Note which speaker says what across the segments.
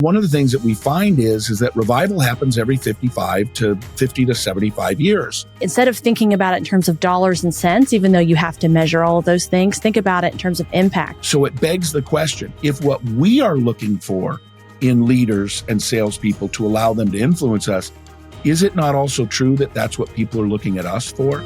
Speaker 1: One of the things that we find is that revival happens every 55 to 50 to 75 years.
Speaker 2: Instead of thinking about it in terms of dollars and cents, even though you have to measure all of those things, think about it in terms of impact.
Speaker 1: So it begs the question, if what we are looking for in leaders and salespeople to allow them to influence us, is it not also true that that's what people are looking at us for?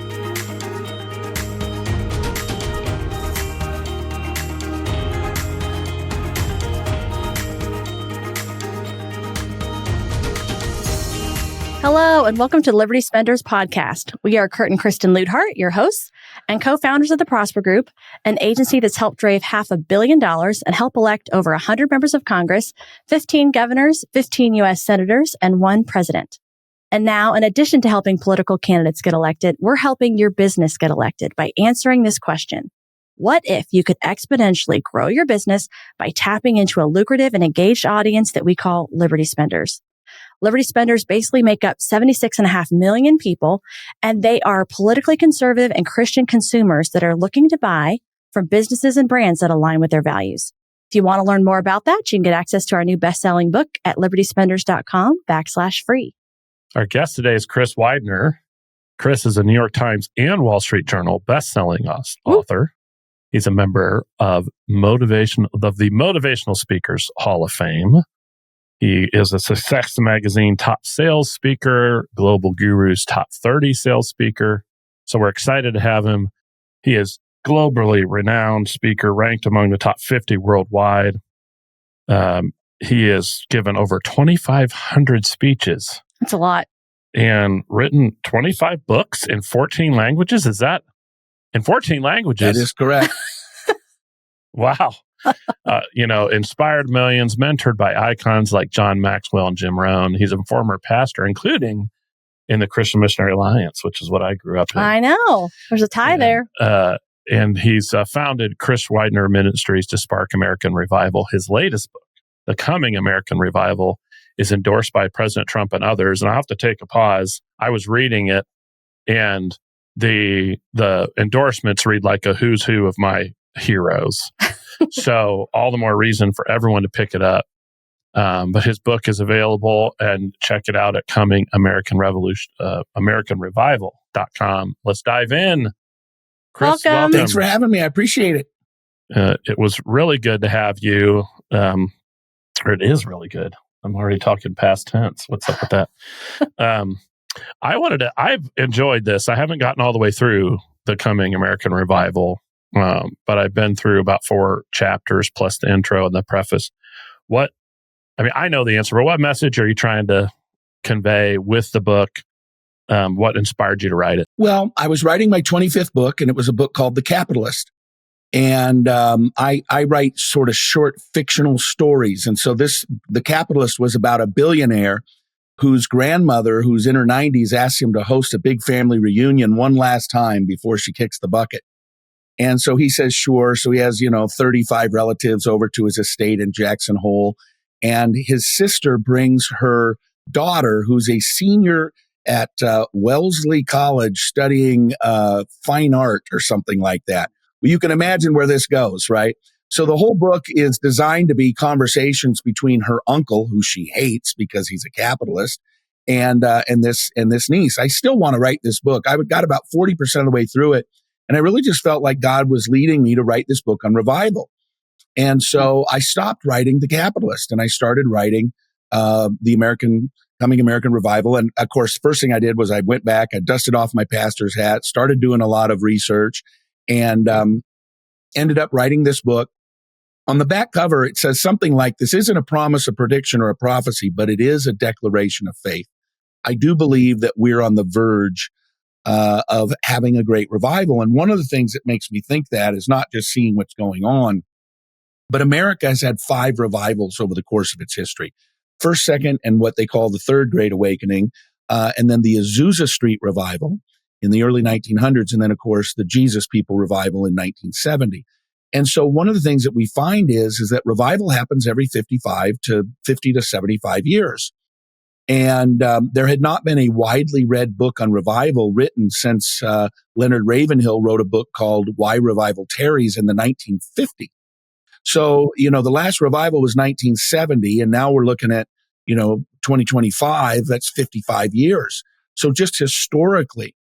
Speaker 2: Hello, and welcome to Liberty Spenders Podcast. We are Kurt and Kristen Luidhardt, your hosts and co-founders of the Prosper Group, an agency that's helped drive $500 million and help elect over 100 members of Congress, 15 governors, 15 U.S. senators, and 1 president. And now, in addition to helping political candidates get elected, we're helping your business get elected by answering this question. What if you could exponentially grow your business by tapping into a lucrative and engaged audience that we call Liberty Spenders? Liberty Spenders basically make up 76.5 million people, and they are politically conservative and Christian consumers that are looking to buy from businesses and brands that align with their values. If you want to learn more about that, you can get access to our new best-selling book at libertyspenders.com/free.
Speaker 3: Our guest today is Chris Widener. Chris is a New York Times and Wall Street Journal best-selling author. He's a member of the Motivational Speakers Hall of Fame. He is a Success Magazine top sales speaker, Global Guru's top 30 sales speaker. So we're excited to have him. He is globally renowned speaker, ranked among the top 50 worldwide. He has given over 2,500 speeches.
Speaker 2: That's a lot. And
Speaker 3: written 25 books in 14 languages. Is that in 14 languages?
Speaker 1: That is correct.
Speaker 3: Wow. Inspired millions, mentored by icons like John Maxwell and Jim Rohn. He's a former pastor, including in the Christian Missionary Alliance, which is what I grew up in.
Speaker 2: I know. There's a tie there.
Speaker 3: And he's founded Chris Widener Ministries to spark American revival. His latest book, The Coming American Revival, is endorsed by President Trump and others. And I have to take a pause. I was reading it, and the endorsements read like a who's who of my heroes. So all the more reason for everyone to pick it up. But his book is available, and check it out at AmericanRevival.com. Let's dive in. Chris, welcome.
Speaker 1: Thanks for having me. I appreciate it.
Speaker 3: It was really good to have you. Or it is really good. I'm already talking past tense. What's up with that? I've enjoyed this. I haven't gotten all the way through The Coming American Revival. But I've been through about 4 chapters plus the intro and the preface. I know the answer, but what message are you trying to convey with the book? What inspired you to write it?
Speaker 1: Well, I was writing my 25th book, and it was a book called The Capitalist. And I write sort of short fictional stories. And so The Capitalist was about a billionaire whose grandmother, who's in her 90s, asked him to host a big family reunion one last time before she kicks the bucket. And so he says, sure. So he has, 35 relatives over to his estate in Jackson Hole. And his sister brings her daughter, who's a senior at Wellesley College studying fine art or something like that. Well, you can imagine where this goes, right? So the whole book is designed to be conversations between her uncle, who she hates because he's a capitalist, and this niece. I still want to write this book. I got about 40% of the way through it. And I really just felt like God was leading me to write this book on revival. And so I stopped writing The Capitalist, and I started writing the Coming American Revival. And of course, the first thing I did was I went back, I dusted off my pastor's hat, started doing a lot of research, and ended up writing this book. On the back cover, it says something like, this isn't a promise, a prediction, or a prophecy, but it is a declaration of faith. I do believe that we're on the verge of having a great revival. And one of the things that makes me think that is not just seeing what's going on, but America has had 5 revivals over the course of its history. First, second, and what they call the Third Great Awakening, and then the Azusa Street Revival in the early 1900s, and then, of course, the Jesus People Revival in 1970. And so one of the things that we find is that revival happens every 55 to 50 to 75 years. And there had not been a widely read book on revival written since Leonard Ravenhill wrote a book called Why Revival Tarries in the 1950s. So, the last revival was 1970, and now we're looking at, 2025, that's 55 years. So just historically.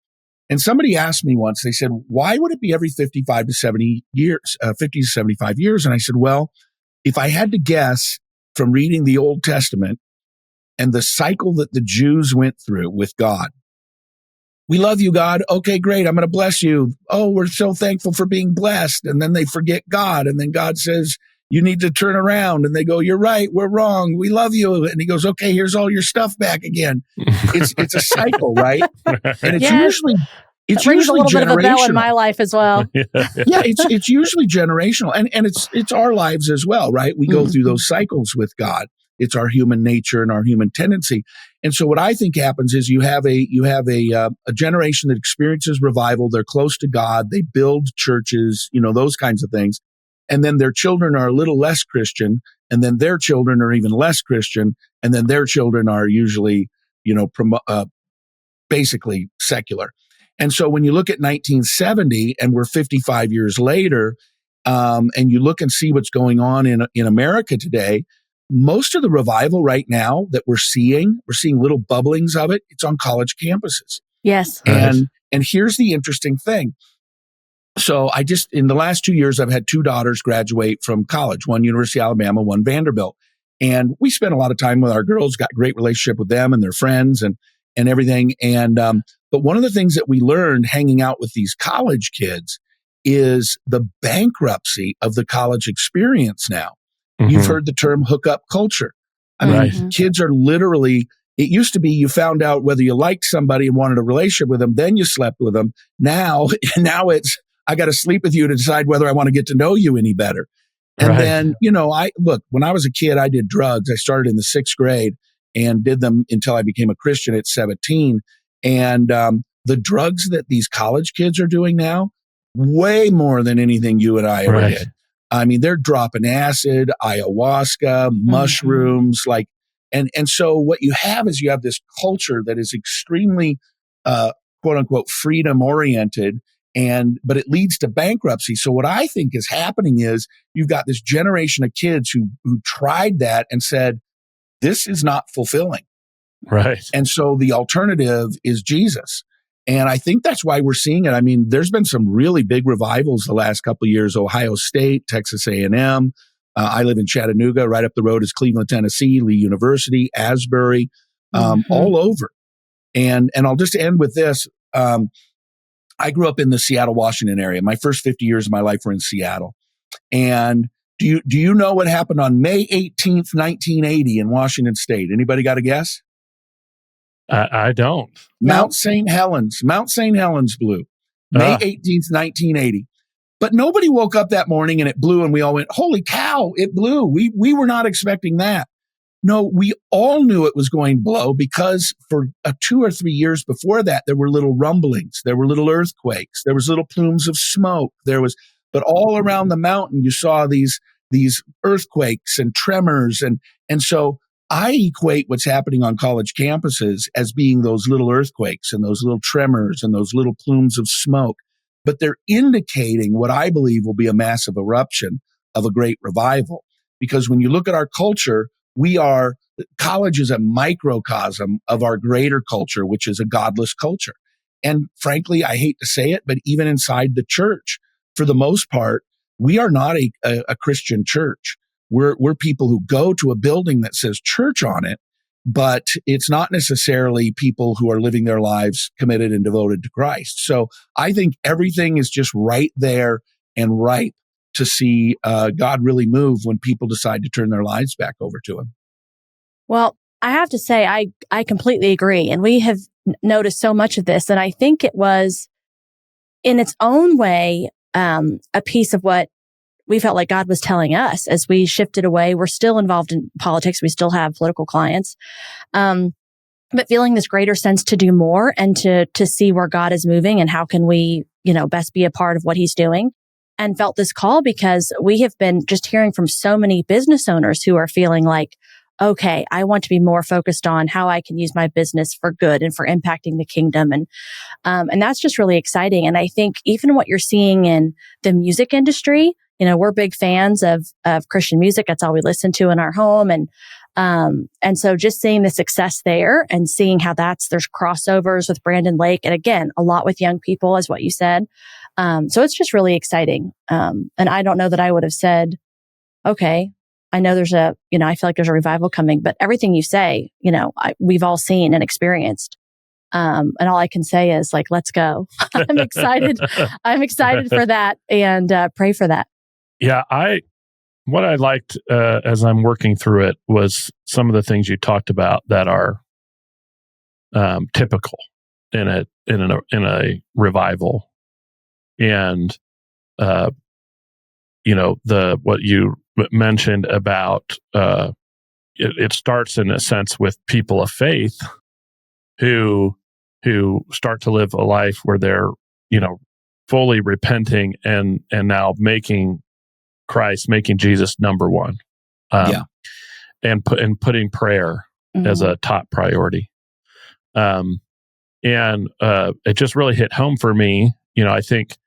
Speaker 1: And somebody asked me once, they said, why would it be every 55 to 70 years, 50 to 75 years? And I said, well, if I had to guess from reading the Old Testament and the cycle that the Jews went through with God, we love you, God. Okay, great. I'm going to bless you. Oh, we're so thankful for being blessed. And then they forget God. And then God says, you need to turn around. And they go, you're right. We're wrong. We love you. And he goes, okay, here's all your stuff back again. It's a cycle, right? And it's usually
Speaker 2: rings a little bit of a bell in my life as well.
Speaker 1: It's usually generational. And it's our lives as well, right? We go through those cycles with God. It's our human nature and our human tendency. And so what I think happens is you have a generation that experiences revival. They're close to God. They build churches, those kinds of things. And then their children are a little less Christian. And then their children are even less Christian. And then their children are usually, basically secular. And so when you look at 1970 and we're 55 years later, and you look and see what's going on in America today, most of the revival right now that we're seeing little bubblings of it. It's on college campuses.
Speaker 2: Yes.
Speaker 1: And here's the interesting thing. So in the last 2 years, I've had two daughters graduate from college, one University of Alabama, one Vanderbilt. And we spent a lot of time with our girls, got a great relationship with them and their friends and everything. And, but one of the things that we learned hanging out with these college kids is the bankruptcy of the college experience now. You've heard the term hookup culture. I mean, kids are literally, it used to be you found out whether you liked somebody and wanted a relationship with them, then you slept with them. Now it's, I got to sleep with you to decide whether I want to get to know you any better. And then, when I was a kid, I did drugs. I started in the 6th grade and did them until I became a Christian at 17. And the drugs that these college kids are doing now, way more than anything you and I ever did. I mean, they're dropping acid, ayahuasca, mushrooms, and so what you have is you have this culture that is extremely, quote unquote, freedom oriented, but it leads to bankruptcy. So what I think is happening is you've got this generation of kids who tried that and said, this is not fulfilling.
Speaker 3: Right.
Speaker 1: And so the alternative is Jesus. And I think that's why we're seeing it. I mean, there's been some really big revivals the last couple of years. Ohio State, Texas A&M. I live in Chattanooga. Right up the road is Cleveland, Tennessee, Lee University, Asbury, all over. And I'll just end with this. I grew up in the Seattle, Washington area. My first 50 years of my life were in Seattle. And do you know what happened on May 18th, 1980 in Washington State? Anybody got a guess?
Speaker 3: I don't.
Speaker 1: Mount St. Helens blew. May 18th, 1980. But nobody woke up that morning and it blew and we all went, holy cow, it blew. We were not expecting that. No, we all knew it was going to blow because for 2 or 3 years before that, there were little rumblings. There were little earthquakes. There was little plumes of smoke. But all around the mountain, you saw these earthquakes and tremors. And so I equate what's happening on college campuses as being those little earthquakes and those little tremors and those little plumes of smoke. But they're indicating what I believe will be a massive eruption of a great revival. Because when you look at our culture, college is a microcosm of our greater culture, which is a godless culture. And frankly, I hate to say it, but even inside the church, for the most part, we are not a Christian church. We're people who go to a building that says church on it, but it's not necessarily people who are living their lives committed and devoted to Christ. So I think everything is just right there and ripe to see God really move when people decide to turn their lives back over to Him.
Speaker 2: Well, I have to say, I completely agree. And we have noticed so much of this. And I think it was, in its own way, a piece of what we felt like God was telling us as we shifted away. We're still involved in politics. We still have political clients. But feeling this greater sense to do more and to see where God is moving and how can we, best be a part of what He's doing. And felt this call because we have been just hearing from so many business owners who are feeling like, okay, I want to be more focused on how I can use my business for good and for impacting the kingdom. And that's just really exciting. And I think even what you're seeing in the music industry we're big fans of Christian music. That's all we listen to in our home. And so just seeing the success there and seeing how there's crossovers with Brandon Lake. And again, a lot with young people is what you said. So it's just really exciting. And I don't know that I would have said, okay, I know I feel like there's a revival coming, but everything you say, we've all seen and experienced. And all I can say is like, let's go. I'm excited. I'm excited for that and pray for that.
Speaker 3: Yeah. What I liked as I'm working through it was some of the things you talked about that are typical in a revival, and what you mentioned about it starts in a sense with people of faith who start to live a life where they're fully repenting and now making Jesus number one, and putting prayer as a top priority, and it just really hit home for me. I think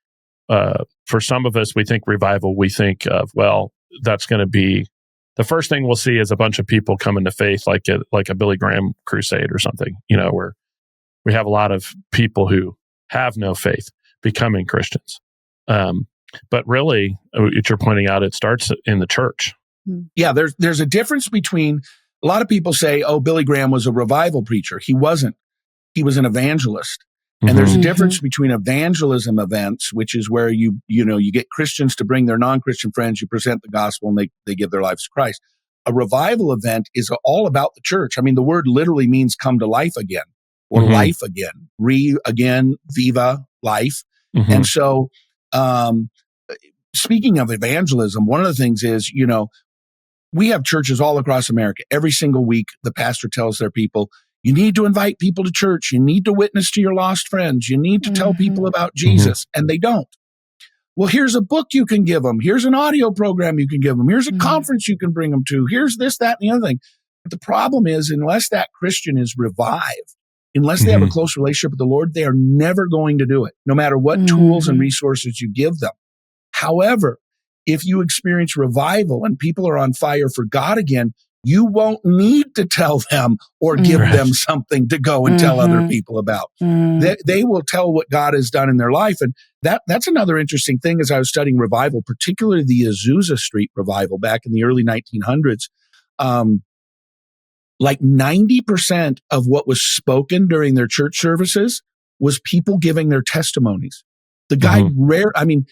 Speaker 3: for some of us, we think revival. We think of that's going to be the first thing we'll see is a bunch of people come into faith, like a Billy Graham crusade or something. Where we have a lot of people who have no faith becoming Christians. But really, what you're pointing out, it starts in the church.
Speaker 1: Yeah, there's a difference between, a lot of people say, oh, Billy Graham was a revival preacher. He wasn't. He was an evangelist. And there's a difference between evangelism events, which is where you get Christians to bring their non-Christian friends, you present the gospel, and they give their lives to Christ. A revival event is all about the church. I mean, the word literally means come to life again, or life again, again, viva, life. And so, speaking of evangelism, one of the things is, we have churches all across America. Every single week, the pastor tells their people, you need to invite people to church. You need to witness to your lost friends. You need to tell people about Jesus. And they don't. Well, here's a book you can give them. Here's an audio program you can give them. Here's a conference you can bring them to. Here's this, that, and the other thing. But the problem is, unless that Christian is revived, unless they have a close relationship with the Lord, they are never going to do it, no matter what tools and resources you give them. However, if you experience revival and people are on fire for God again, you won't need to tell them or give them something to go and tell other people about. They will tell what God has done in their life. And that's another interesting thing as I was studying revival, particularly the Azusa Street revival back in the early 1900s. Like 90% of what was spoken during their church services was people giving their testimonies. The guy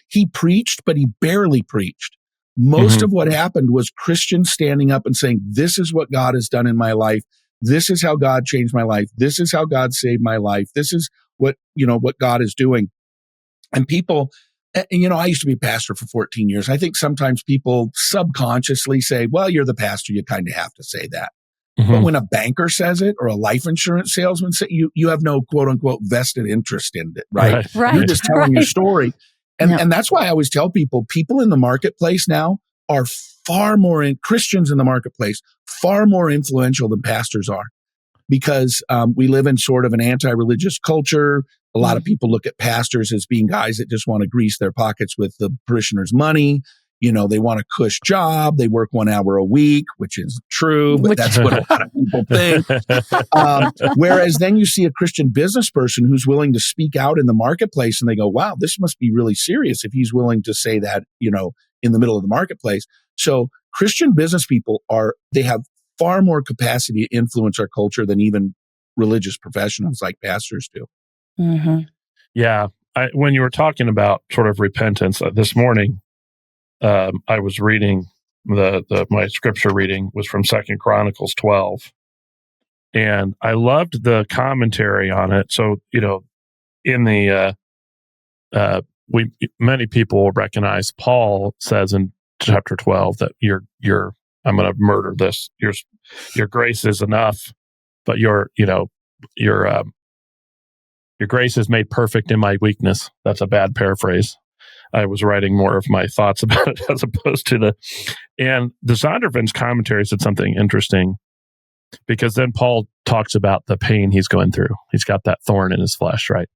Speaker 1: he preached, but he barely preached. Most of what happened was Christians standing up and saying, this is what God has done in my life. This is how God changed my life. This is how God saved my life. This is what God is doing. And people, I used to be a pastor for 14 years. I think sometimes people subconsciously say, well, you're the pastor. You kind of have to say that. But when a banker says it or a life insurance salesman says you have no quote unquote vested interest in it, right? You're just telling your story. And that's why I always tell people in the marketplace now are Christians in the marketplace, far more influential than pastors are, because we live in sort of an anti-religious culture. A lot of people look at pastors as being guys that just want to grease their pockets with the parishioners' money. They want a cush job. They work 1 hour a week, which is true, but that's what a lot of people think. Whereas then you see a Christian business person who's willing to speak out in the marketplace, and they go, wow, this must be really serious if he's willing to say that, in the middle of the marketplace. So Christian business people they have far more capacity to influence our culture than even religious professionals like pastors do.
Speaker 3: Yeah. When you were talking about sort of repentance this morning, I was reading my scripture reading was from 2 Chronicles 12, and I loved the commentary on it. So, in the many people will recognize Paul says in chapter 12 that I'm going to murder this. Your grace is enough, but your grace is made perfect in my weakness. That's a bad paraphrase. I was writing more of my thoughts about it as opposed to and the Zondervan's commentary said something interesting, because then Paul talks about the pain he's going through. He's got that thorn in his flesh, right?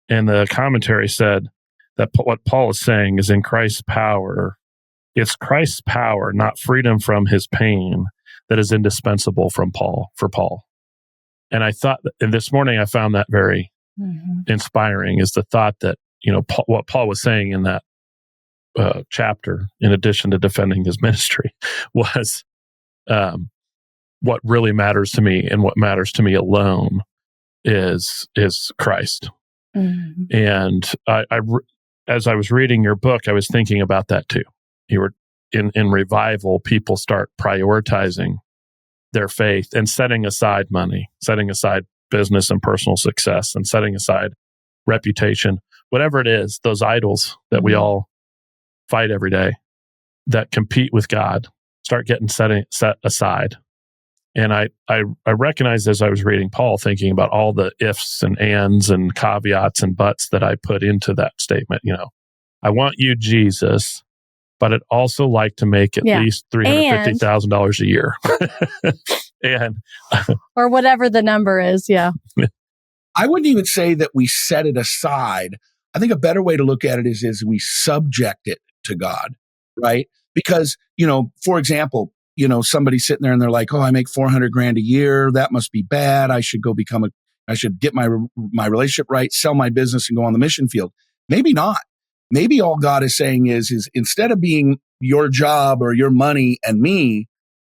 Speaker 3: And the commentary said that what Paul is saying is in Christ's power, It's Christ's power, not freedom from his pain, that is indispensable for Paul. And I thought, and this morning I found that very inspiring, is the thought that, what Paul was saying in that chapter, in addition to defending his ministry, was what really matters to me, and what matters to me alone is Christ. And as I was reading your book, I was thinking about that too. You were in revival, people start prioritizing their faith and setting aside money, setting aside business and personal success, and setting aside reputation, whatever it is, those idols that we all fight every day that compete with God, start getting set aside. And I recognized, as I was reading Paul, thinking about all the ifs and ands and caveats and buts that I put into that statement. I want you, Jesus, but I'd also like to make at least $350,000 a year. And
Speaker 2: or whatever the number is. Yeah.
Speaker 1: I wouldn't even say that we set it aside. I think a better way to look at it is we subject it to God, right? Because, for example, somebody sitting there and they're like, oh, I make $400,000 a year. That must be bad. I should I should get my relationship right, sell my business and go on the mission field. Maybe not. Maybe all God is saying is instead of being your job or your money and me,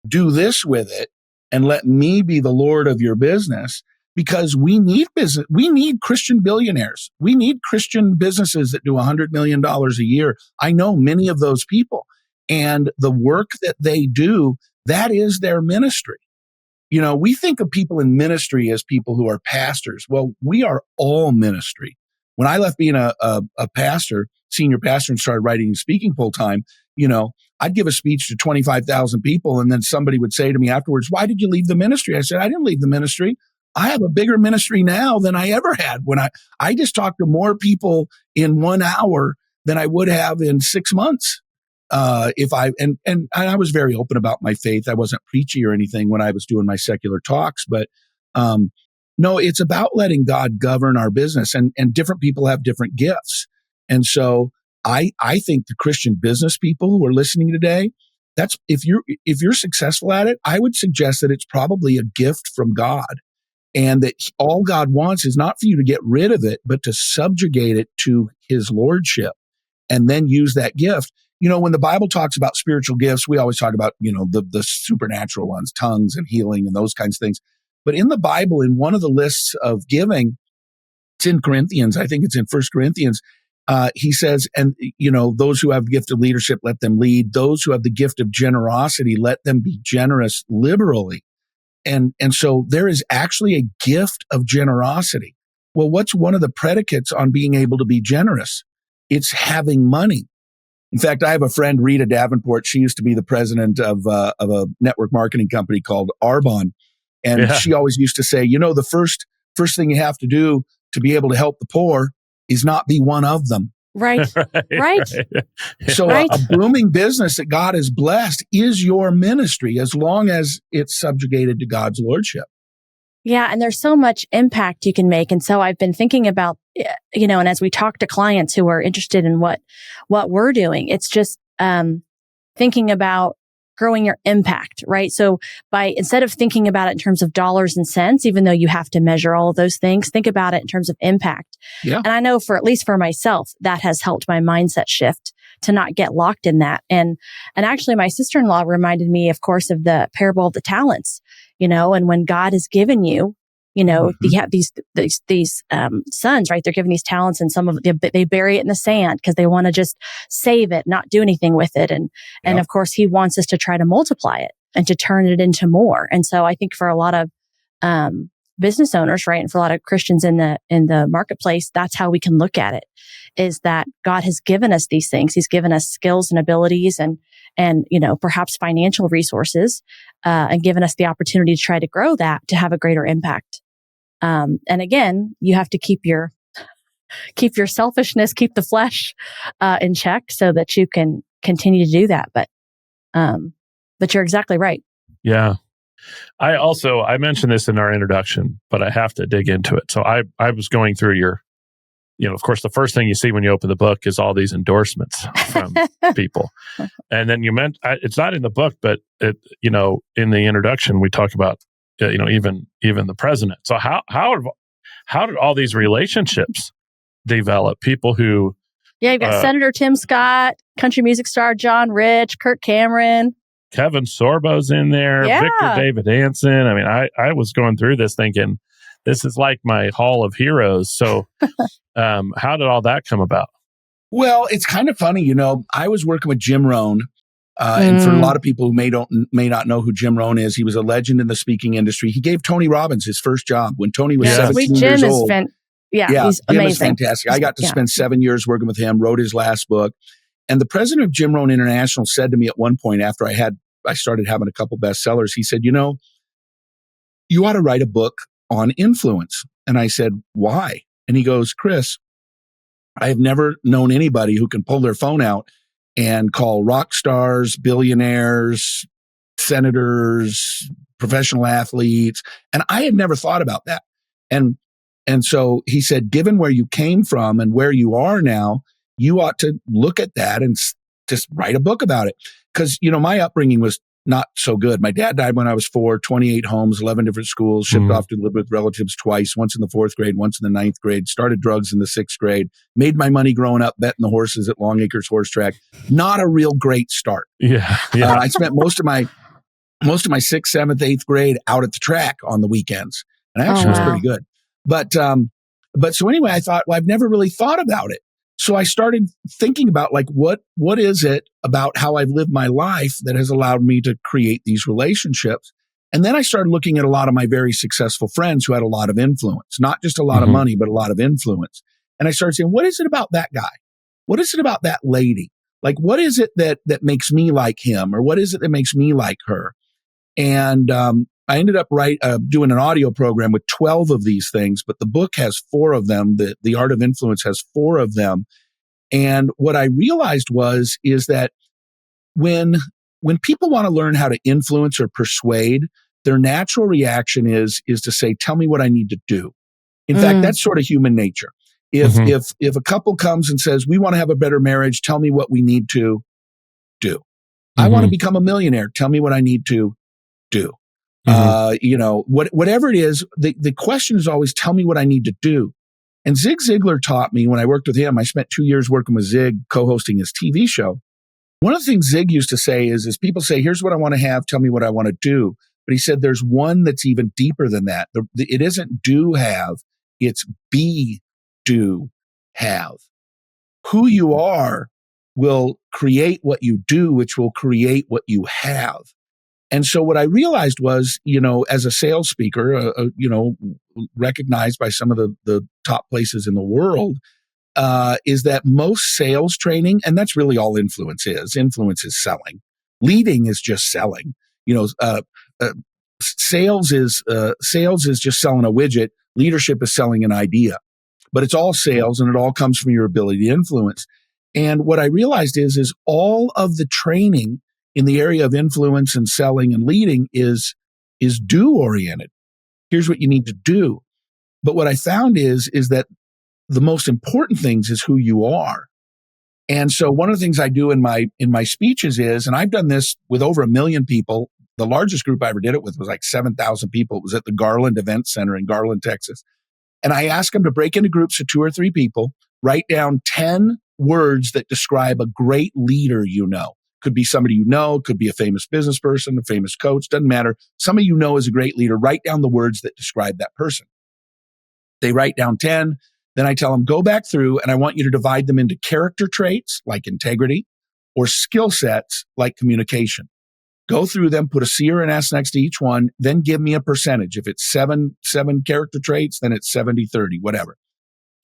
Speaker 1: do this with it and let me be the Lord of your business, because we need business. We need Christian billionaires. We need Christian businesses that do $100 million a year. I know many of those people, and the work that they do, that is their ministry. We think of people in ministry as people who are pastors. Well, we are all ministry. When I left being a pastor, senior pastor, and started writing and speaking full time, I'd give a speech to 25,000 people. And then somebody would say to me afterwards, why did you leave the ministry? I said, I didn't leave the ministry. I have a bigger ministry now than I ever had. When I just talked to more people in 1 hour than I would have in 6 months. And I was very open about my faith. I wasn't preachy or anything when I was doing my secular talks, but, no, it's about letting God govern our business, and different people have different gifts. And so I think the Christian business people who are listening today, that's, if you're successful at it, I would suggest that it's probably a gift from God, and that all God wants is not for you to get rid of it, but to subjugate it to his lordship and then use that gift. When the Bible talks about spiritual gifts, we always talk about, the supernatural ones, tongues and healing and those kinds of things. But in the Bible, in one of the lists of giving, it's in Corinthians, I think it's in 1 Corinthians, he says, and, those who have the gift of leadership, let them lead. Those who have the gift of generosity, let them be generous liberally. And so there is actually a gift of generosity. Well, what's one of the predicates on being able to be generous? It's having money. In fact, I have a friend, Rita Davenport. She used to be the president of a network marketing company called Arbonne. And she always used to say, the first thing you have to do to be able to help the poor is not be one of them.
Speaker 2: Right. Right.
Speaker 1: So a booming business that God has blessed is your ministry, as long as it's subjugated to God's lordship.
Speaker 2: Yeah. And there's so much impact you can make. And so I've been thinking about, and as we talk to clients who are interested in what we're doing, it's just thinking about growing your impact, right? So instead of thinking about it in terms of dollars and cents, even though you have to measure all of those things, think about it in terms of impact. Yeah. And I know at least for myself, that has helped my mindset shift to not get locked in that. And actually my sister-in-law reminded me, of course, of the parable of the talents, and when God has given you, you have these sons, right? They're given these talents, and some of them, they bury it in the sand because they want to just save it, not do anything with it. And of course, he wants us to try to multiply it and to turn it into more. And so I think for a lot of business owners, right, and for a lot of Christians in the marketplace, that's how we can look at it, is that God has given us these things. He's given us skills and abilities and perhaps financial resources, and given us the opportunity to try to grow that to have a greater impact. And again, you have to keep your selfishness, keep the flesh in check so that you can continue to do that. But you're exactly right.
Speaker 3: Yeah. I mentioned this in our introduction, but I have to dig into it. So I was going through of course, the first thing you see when you open the book is all these endorsements from people. And then it's not in the book, but in the introduction, we talk about, even the president. So how did all these relationships develop? People who,
Speaker 2: you've got Senator Tim Scott, country music star John Rich, Kirk Cameron,
Speaker 3: Kevin Sorbo's in there, Victor David Hansen. I mean, I was going through this thinking, this is like my hall of heroes. So how did all that come about?
Speaker 1: Well, it's kind of funny. I was working with Jim Rohn. And for a lot of people who may not know who Jim Rohn is, he was a legend in the speaking industry. He gave Tony Robbins his first job when Tony was 17 years old.
Speaker 2: He's
Speaker 1: Jim
Speaker 2: amazing.
Speaker 1: is fantastic. I got to spend 7 years working with him, wrote his last book. And the president of Jim Rohn International said to me at one point after I started having a couple bestsellers, he said, you ought to write a book on influence. And I said, why? And he goes, Chris, I have never known anybody who can pull their phone out and call rock stars, billionaires, senators, professional athletes. And I had never thought about that. And so he said, given where you came from and where you are now, you ought to look at that and just write a book about it. Because, my upbringing was not so good. My dad died when I was 4, 28 homes, 11 different schools, shipped off to live with relatives twice, once in the 4th grade, once in the 9th grade, started drugs in the 6th grade, made my money growing up, betting the horses at Long Acres Horse Track. Not a real great start.
Speaker 3: Yeah.
Speaker 1: I spent most of my 6th, 7th, 8th grade out at the track on the weekends. And actually was pretty good. But so anyway, I thought, well, I've never really thought about it. So I started thinking about what is it about how I've lived my life that has allowed me to create these relationships. And then I started looking at a lot of my very successful friends who had a lot of influence, not just a lot of money, but a lot of influence. And I started saying, what is it about that guy? What is it about that lady? What is it that makes me like him? Or what is it that makes me like her? And I ended up doing an audio program with 12 of these things, but the book has 4 of them. The Art of Influence has 4 of them. And what I realized is that when people want to learn how to influence or persuade, their natural reaction is to say, tell me what I need to do. In fact, that's sort of human nature. If a couple comes and says, we want to have a better marriage, tell me what we need to do. I want to become a millionaire. Tell me what I need to do. Whatever it is, the question is always, tell me what I need to do. And Zig Ziglar taught me when I worked with him, I spent 2 years working with Zig, co-hosting his TV show. One of the things Zig used to say is people say, here's what I want to have, tell me what I want to do. But he said, there's one that's even deeper than that. It isn't do have, it's be, do, have. Who you are will create what you do, which will create what you have. And so what I realized was, as a sales speaker, recognized by some of the top places in the world, is that most sales training, and that's really all influence is. Influence is selling. Leading is just selling. Sales is just selling a widget. Leadership is selling an idea. But it's all sales, and it all comes from your ability to influence. And what I realized is all of the training in the area of influence and selling and leading is do oriented. Here's what you need to do. But what I found is that the most important things is who you are. And so one of the things I do in my speeches is, and I've done this with over 1 million people. The largest group I ever did it with was like 7,000 people. It was at the Garland Event Center in Garland, Texas. And I ask them to break into groups of 2 or 3 people, write down 10 words that describe a great leader you know. Could be somebody you know, could be a famous business person, a famous coach, doesn't matter. Somebody you know is a great leader. Write down the words that describe that person. They write down 10. Then I tell them, go back through and I want you to divide them into character traits like integrity or skill sets like communication. Go through them, put a C or an S next to each one, then give me a percentage. If it's seven character traits, then it's 70-30, whatever.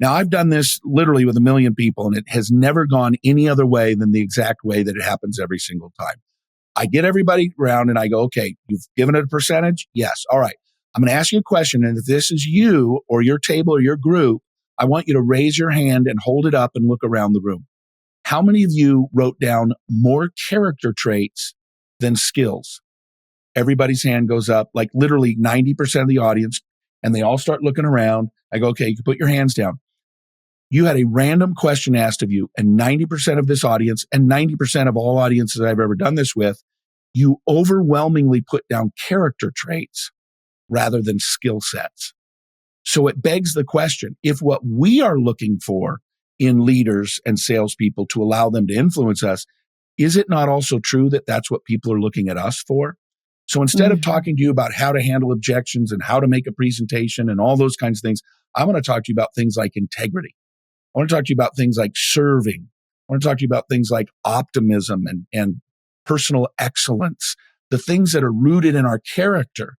Speaker 1: Now, I've done this literally with 1 million people, and it has never gone any other way than the exact way that it happens every single time. I get everybody around and I go, okay, you've given it a percentage? Yes. All right. I'm going to ask you a question. And if this is you or your table or your group, I want you to raise your hand and hold it up and look around the room. How many of you wrote down more character traits than skills? Everybody's hand goes up, like literally 90% of the audience, and they all start looking around. I go, okay, you can put your hands down. You had a random question asked of you, and 90% of this audience and 90% of all audiences I've ever done this with, you overwhelmingly put down character traits rather than skill sets. So it begs the question, if what we are looking for in leaders and salespeople to allow them to influence us, is it not also true that that's what people are looking at us for? So instead of talking to you about how to handle objections and how to make a presentation and all those kinds of things, I want to talk to you about things like integrity. I want to talk to you about things like serving. I want to talk to you about things like optimism and personal excellence, the things that are rooted in our character.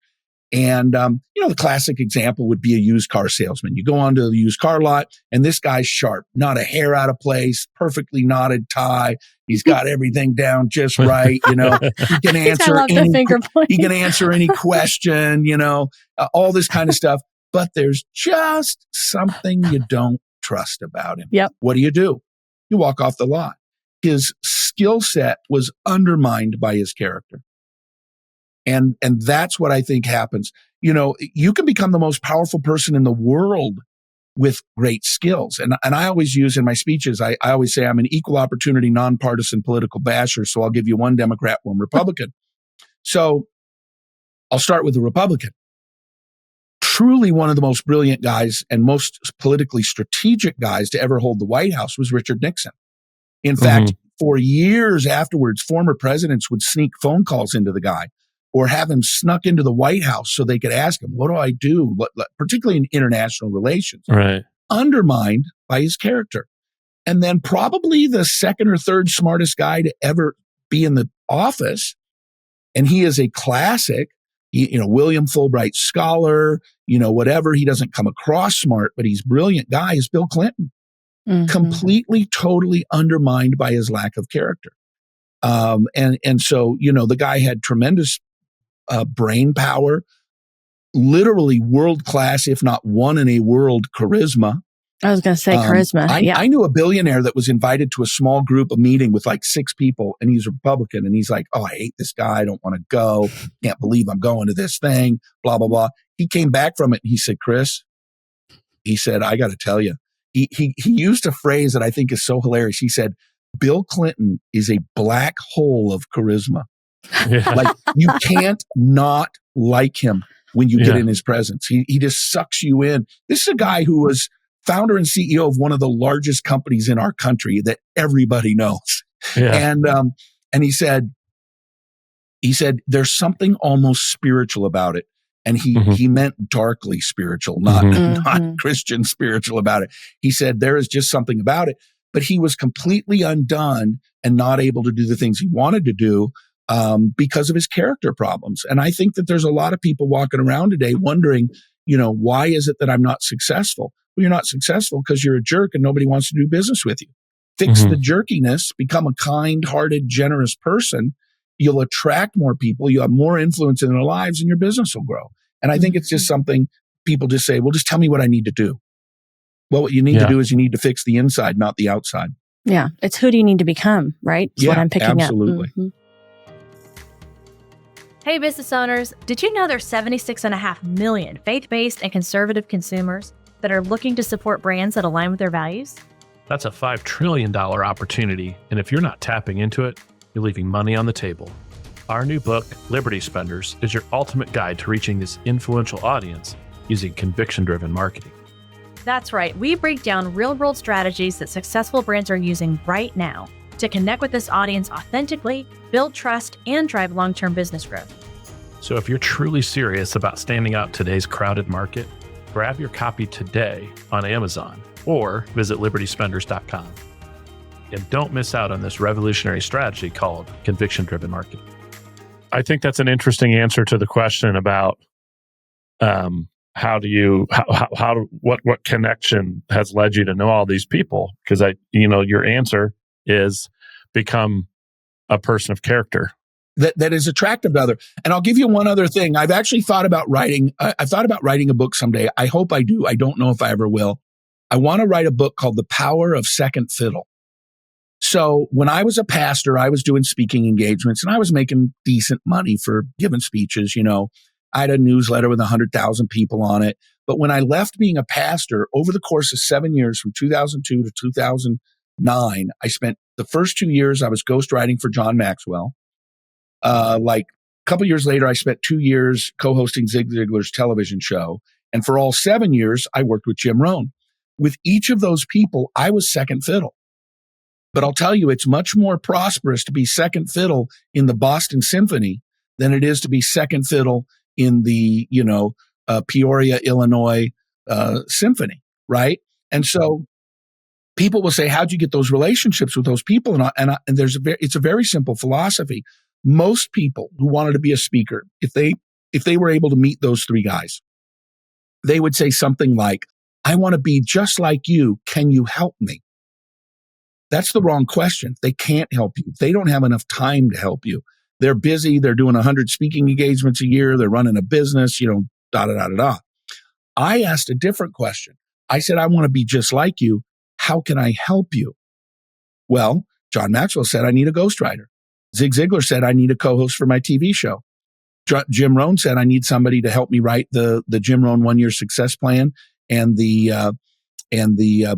Speaker 1: And, the classic example would be a used car salesman. You go onto the used car lot and this guy's sharp, not a hair out of place, perfectly knotted tie. He's got everything down just right. He can answer any question, all this kind of stuff. But there's just something you don't trust about him.
Speaker 2: Yep.
Speaker 1: What do? You walk off the lot. His skill set was undermined by his character. And that's what I think happens. You can become the most powerful person in the world with great skills. And I always use in my speeches, I always say I'm an equal opportunity, nonpartisan political basher. So I'll give you one Democrat, one Republican. So I'll start with the Republican. Truly one of the most brilliant guys and most politically strategic guys to ever hold the White House was Richard Nixon. In fact, for years afterwards, former presidents would sneak phone calls into the guy or have him snuck into the White House so they could ask him, what do I do? Particularly in international relations.
Speaker 3: Right.
Speaker 1: Undermined by his character. And then probably the second or third smartest guy to ever be in the office. And he is a classic, William Fulbright scholar, whatever. He doesn't come across smart, but he's a brilliant guy, is Bill Clinton. Completely, totally undermined by his lack of character. And so, the guy had tremendous brain power, literally world-class, if not one in a world, charisma.
Speaker 2: I was going to say charisma.
Speaker 1: I knew a billionaire that was invited to a small group, a meeting with like 6 people, and he's a Republican. And he's like, oh, I hate this guy. I don't want to go. Can't believe I'm going to this thing, blah, blah, blah. He came back from it and he said, Chris, he said, I got to tell you, he used a phrase that I think is so hilarious. He said, Bill Clinton is a black hole of charisma.
Speaker 3: Yeah.
Speaker 1: Like you can't not like him when you get in his presence. He just sucks you in. This is a guy who was founder and CEO of one of the largest companies in our country that everybody knows.
Speaker 3: Yeah.
Speaker 1: And he said, there's something almost spiritual about it. And he meant darkly spiritual, not Christian spiritual about it. He said, there is just something about it. But he was completely undone and not able to do the things he wanted to do because of his character problems. And I think that there's a lot of people walking around today wondering, why is it that I'm not successful? Well, you're not successful because you're a jerk and nobody wants to do business with you. Fix the jerkiness, become a kind-hearted, generous person. You'll attract more people. You have more influence in their lives and your business will grow. And I think it's just something people just say, well, just tell me what I need to do. Well, what you need to do is you need to fix the inside, not the outside.
Speaker 2: Yeah. It's who do you need to become, right? That's what I'm picking
Speaker 1: absolutely.
Speaker 2: up. Hey, business owners. Did you know there's 76.5 million faith-based and conservative consumers that are looking to support brands that align with their values?
Speaker 3: That's a $5 trillion opportunity. And if you're not tapping into it, you're leaving money on the table. Our new book, Liberty Spenders, is your ultimate guide to reaching this influential audience using conviction-driven marketing.
Speaker 2: That's right. We break down real-world strategies that successful brands are using right now to connect with this audience authentically, build trust, and drive long-term business growth.
Speaker 3: So if you're truly serious about standing out in today's crowded market, grab your copy today on Amazon or visit libertyspenders.com. And don't miss out on this revolutionary strategy called conviction-driven marketing. I think that's an interesting answer to the question about what connection has led you to know all these people? Because your answer is become a person of character
Speaker 1: that is attractive to others. And I'll give you one other thing. I've actually thought about writing. I've thought about writing a book someday. I hope I do. I don't know if I ever will. I want to write a book called The Power of Second Fiddle. So when I was a pastor, I was doing speaking engagements and I was making decent money for giving speeches. I had a newsletter with 100,000 people on it. But when I left being a pastor over the course of 7 years, from 2002 to 2009, I spent the first 2 years I was ghostwriting for John Maxwell. Like a couple years later, I spent 2 years co-hosting Zig Ziglar's television show. And for all 7 years, I worked with Jim Rohn. With each of those people, I was second fiddle. But I'll tell you, it's much more prosperous to be second fiddle in the Boston Symphony than it is to be second fiddle in the, Peoria, Illinois Symphony, right? And so people will say, how'd you get those relationships with those people? And it's a very simple philosophy. Most people who wanted to be a speaker, if they were able to meet those three guys, they would say something like, I want to be just like you. Can you help me? That's the wrong question. They can't help you. They don't have enough time to help you. They're busy. They're doing 100 speaking engagements a year. They're running a business, I asked a different question. I said, I want to be just like you. How can I help you? Well, John Maxwell said, I need a ghostwriter. Zig Ziglar said, I need a co-host for my TV show. Jim Rohn said, I need somebody to help me write the Jim Rohn 1-year success plan and the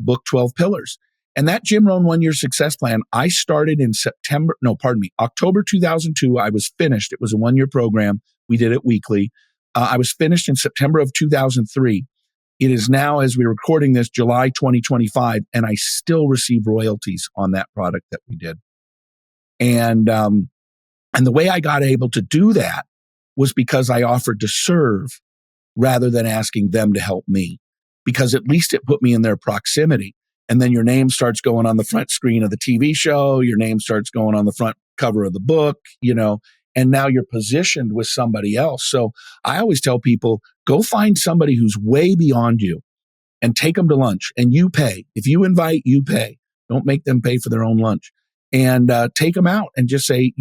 Speaker 1: book 12 Pillars. And that Jim Rohn 1-year success plan, I started in October 2002. I was finished. It was a 1-year program. We did it weekly. I was finished in September of 2003. It is now, as we're recording this, July 2025, and I still receive royalties on that product that we did. And the way I got able to do that was because I offered to serve rather than asking them to help me, because at least it put me in their proximity. And then your name starts going on the front screen of the TV show. Your name starts going on the front cover of the book, and now you're positioned with somebody else. So I always tell people, go find somebody who's way beyond you and take them to lunch, and you pay. If you invite, you pay. Don't make them pay for their own lunch. And take them out and just say,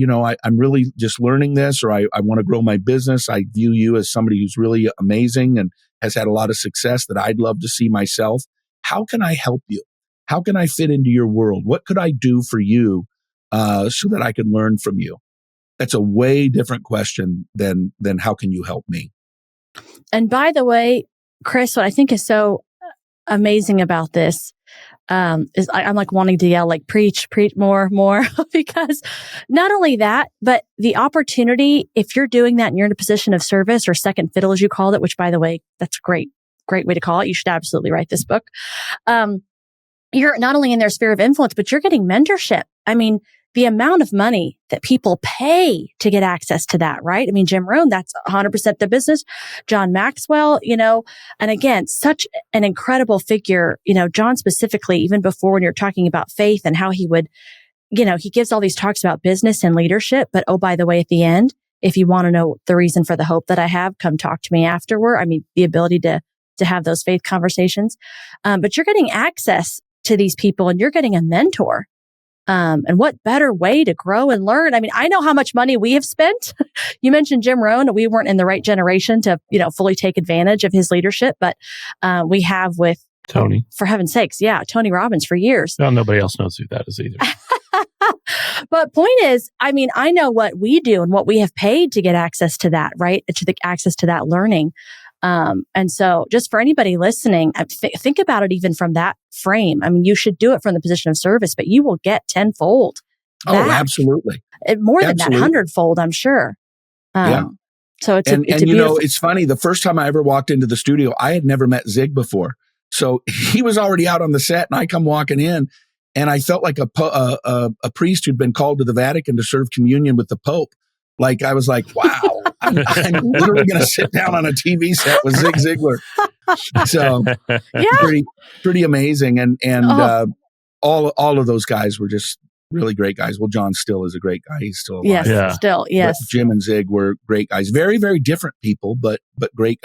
Speaker 1: I'm really just learning this, or I want to grow my business. I view you as somebody who's really amazing and has had a lot of success that I'd love to see myself. How can I help you? How can I fit into your world? What could I do for you so that I can learn from you? That's a way different question than how can you help me?
Speaker 2: And by the way, Chris, what I think is so amazing about this is I'm like wanting to yell, like, preach more, because not only that, but the opportunity, if you're doing that and you're in a position of service or second fiddle, as you called it, which by the way, that's great way to call it. You should absolutely write this book. You're not only in their sphere of influence, but you're getting mentorship. I mean, the amount of money that people pay to get access to that, right? I mean, Jim Rohn, that's 100% their business. John Maxwell, and again, such an incredible figure, John specifically, even before when you're talking about faith and how he would, he gives all these talks about business and leadership. But oh, by the way, at the end, if you want to know the reason for the hope that I have, come talk to me afterward. I mean, the ability to have those faith conversations. But you're getting access to these people and you're getting a mentor. And what better way to grow and learn? I mean, I know how much money we have spent. You mentioned Jim Rohn. We weren't in the right generation to, fully take advantage of his leadership, but we have with
Speaker 3: Tony.
Speaker 2: For heaven's sakes. Yeah. Tony Robbins for years.
Speaker 3: Well, nobody else knows who that is either.
Speaker 2: But point is, I mean, I know what we do and what we have paid to get access to that, right? To the access to that learning. And so just for anybody listening, think about it even from that frame. I mean, you should do it from the position of service, but you will get tenfold back.
Speaker 1: Oh, absolutely.
Speaker 2: More than that, 100-fold, I'm sure.
Speaker 1: Yeah.
Speaker 2: So it's
Speaker 1: it's funny. The first time I ever walked into the studio, I had never met Zig before. So he was already out on the set and I come walking in and I felt like a priest who'd been called to the Vatican to serve communion with the Pope. Like, I was like, wow, I'm literally going to sit down on a TV set with Zig Ziglar. So pretty amazing. And all of those guys were just really great guys. Well, John still is a great guy. He's still alive.
Speaker 2: Yes, still, yes.
Speaker 1: But Jim and Zig were great guys. Very, very different people, but great